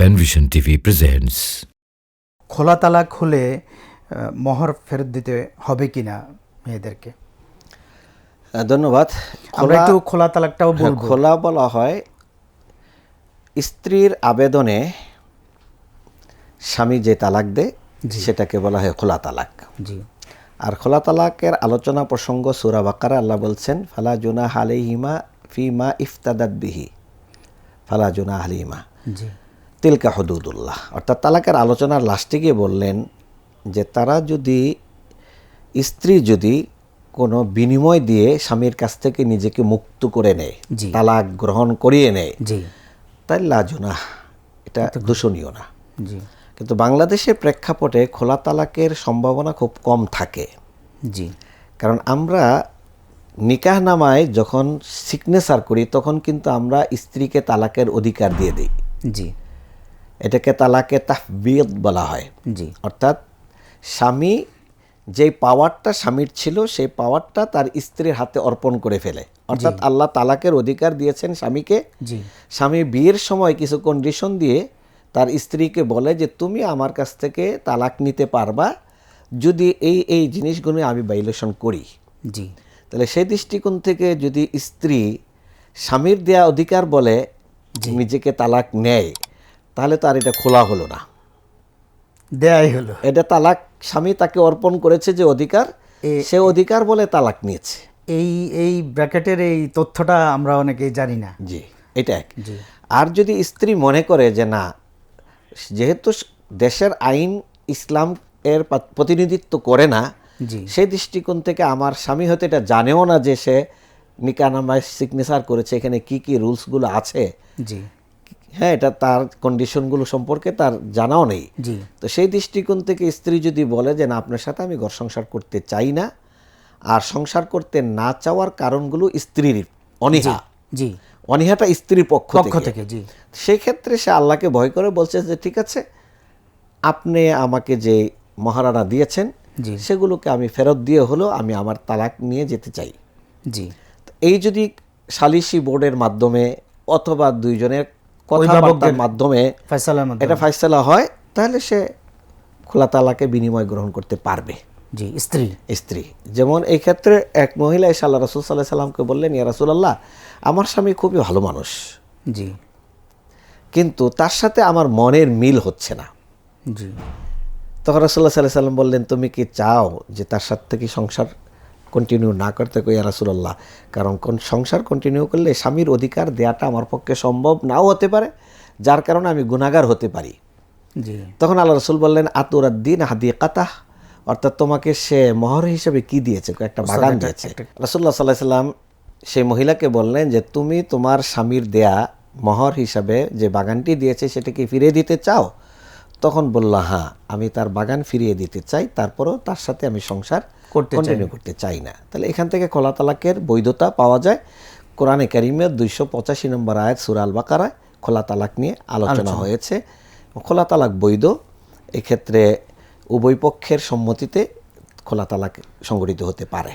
পেনভিশন TV presents. খোলা তালাক হলে মোহর ফেরত দিতে হবে কিনা মেয়েদেরকে? ধন্যবাদ। আমরা একটু খোলা তালাকটাও বলবো। খোলা বলা হয় স্ত্রীর আবেদনে স্বামী যে তালাক দেয় সেটাকে বলা হয় খোলা তালাক। জি। আর খোলা তালাকের আলোচনা প্রসঙ্গ সূরা বাকারা আল্লাহ বলছেন ফালা জুনাহ আলাইহিমা ফিমা ইফতাদাত বিহি ফালা জুনাহ আলাইহিমা জি। তিলকা হুদুদুল্লাহ। অর্থাৎ তালাকের আলোচনার লাস্টে গিয়ে বললেন যে তারা যদি স্ত্রী যদি কোনো বিনিময় দিয়ে স্বামীর কাছ থেকে নিজেকে মুক্ত করে নেয়, তালাক গ্রহণ করিয়ে নেয়, তাই লা জুনাহ, এটা দূষণীয় না। জি। কিন্তু বাংলাদেশের প্রেক্ষাপটে খোলা তালাকের সম্ভাবনা খুব কম থাকে। জি। কারণ আমরা নিকাহনামায় যখন সিগনেচার করি তখন কিন্তু আমরা স্ত্রীকে তালাকের অধিকার দিয়ে দিই। জি। এটাকে তালাকে তাহবিদ বলা হয়। জি। অর্থাৎ স্বামী যেই পাওয়ারটা স্বামীর ছিল সেই পাওয়ারটা তার স্ত্রীর হাতে অর্পণ করে ফেলে। অর্থাৎ আল্লাহ তালাকের অধিকার দিয়েছেন স্বামীকে। স্বামী বিয়ের সময় কিছু কন্ডিশন দিয়ে তার স্ত্রীকে বলে যে তুমি আমার কাছ থেকে তালাক নিতে পারবা যদি এই এই জিনিসগুলো আমি ভায়োলেশন করি। জি। তাহলে সেই দৃষ্টিকোণ থেকে যদি স্ত্রী স্বামীর দেয়া অধিকার বলে নিজেকে তালাক নেয় তাহলে তো আর এটা খোলা হলো না, দেয়াই হলো। এটা তালাক স্বামী তাকে অর্পণ করেছে যে অধিকার, সে অধিকার বলে তালাক নিয়েছে। এই ব্র্যাকেটের এই তথ্যটা আমরা অনেকেই জানি না। জি, এটা এক। আর যদি স্ত্রী মনে করে যে না, যেহেতু দেশের আইন ইসলাম এর প্রতিনিধিত্ব করে না, সেই দৃষ্টিকোণ থেকে আমার স্বামী হয়তো এটা জানেও না যে সে নিকাহনামায় সিগনেচার করেছে, এখানে কি কি রুলসগুলো আছে, হ্যাঁ, এটা তার কন্ডিশনগুলো সম্পর্কে তার জানাও নেই। তো সেই দৃষ্টিকোণ থেকে স্ত্রী যদি বলে যে না, আপনার সাথে আমি ঘর সংসার করতে চাই না, আর সংসার করতে না চাওয়ার কারণগুলো স্ত্রীর অনীহা, অনীহাটা স্ত্রীর পক্ষ থেকে, সেই ক্ষেত্রে সে আল্লাহকে ভয় করে বলছে যে ঠিক আছে, আপনি আমাকে যে মহারানা দিয়েছেন সেগুলোকে আমি ফেরত দিয়ে হলো আমি আমার তালাক নিয়ে যেতে চাই। এই যদি সালিসি বোর্ডের মাধ্যমে অথবা দুইজনের কথাবার্তার মাধ্যমে এটা ফায়সালা হয় তাহলে সে খোলা তালাকে বিনিময় গ্রহণ করতে পারবে। স্ত্রী যেমন এই ক্ষেত্রে এক মহিলা এসে আল্লাহ রাসূল সাল্লাল্লাহু আলাইহি সাল্লামকে বললেন, ইয়া রাসূলুল্লাহ, আমার স্বামী খুবই ভালো মানুষ, কিন্তু তার সাথে আমার মনের মিল হচ্ছে না। তখন রাসূলুল্লাহ সাল্লাল্লাহু আলাইহি সাল্লাম বললেন, তুমি কি চাও যে তার সাথে কি সংসার কন্টিনিউ না করতে? কই, ইয়া রাসূলুল্লাহ, কারণ সংসার কন্টিনিউ করলে স্বামীর অধিকার দেওয়াটা আমার পক্ষে সম্ভব নাও হতে পারে, যার কারণে আমি গুনাহগার হতে পারি। তখন আল্লাহ রাসূল বললেন, আতুরাদ্দিন হাদিকাতাহ, অর্থাৎ তোমাকে সে মোহর হিসেবে কি দিয়েছে? একটা বাগান দিয়েছে। রাসূলুল্লাহ সাল্লাল্লাহু আলাইহি সাল্লাম সেই মহিলাকে বললেন যে তুমি তোমার স্বামীর দেয়া মোহর হিসাবে যে বাগানটি দিয়েছে সেটা কি ফিরিয়ে দিতে চাও? তখন বলল, হ্যাঁ, আমি তার বাগান ফিরিয়ে দিতে চাই, তারপরেও তার সাথে আমি সংসার কন্টিনিউ করতে চাই না। তাহলে এখান থেকে খোলা তালাকের বৈধতা পাওয়া যায়। কোরআনে কারিমের 285 নম্বর আয়াত সূরা আল বাকারায় খোলা তালাক নিয়ে আলোচনা হয়েছে। খোলা তালাক বৈধ। এক্ষেত্রে উভয় পক্ষের সম্মতিতে খোলা তালাক সংগঠিত হতে পারে।